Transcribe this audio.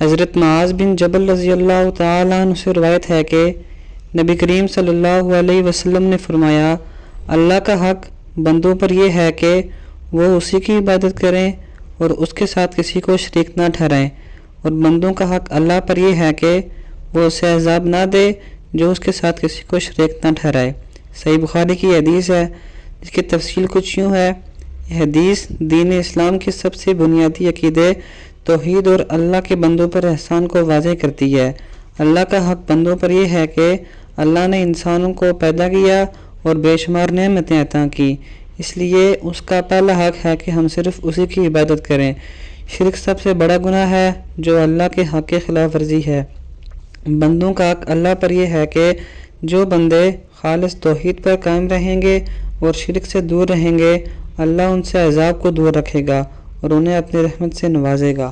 حضرت معاذ بن جبل رضی اللہ تعالیٰ عنہ سے روایت ہے کہ نبی کریم صلی اللہ علیہ وسلم نے فرمایا، اللہ کا حق بندوں پر یہ ہے کہ وہ اسی کی عبادت کریں اور اس کے ساتھ کسی کو شریک نہ ٹھہرائیں، اور بندوں کا حق اللہ پر یہ ہے کہ وہ اسے عذاب نہ دے جو اس کے ساتھ کسی کو شریک نہ ٹھہرائے۔ صحیح بخاری کی حدیث ہے جس کی تفصیل کچھ یوں ہے۔ یہ حدیث دین اسلام کے سب سے بنیادی عقیدے توحید اور اللہ کے بندوں پر احسان کو واضح کرتی ہے۔ اللہ کا حق بندوں پر یہ ہے کہ اللہ نے انسانوں کو پیدا کیا اور بے شمار نعمتیں عطا کی، اس لیے اس کا پہلا حق ہے کہ ہم صرف اسی کی عبادت کریں۔ شرک سب سے بڑا گناہ ہے جو اللہ کے حق کے خلاف ورزی ہے۔ بندوں کا حق اللہ پر یہ ہے کہ جو بندے خالص توحید پر قائم رہیں گے اور شرک سے دور رہیں گے، اللہ ان سے عذاب کو دور رکھے گا اور انہیں اپنی رحمت سے نوازے گا۔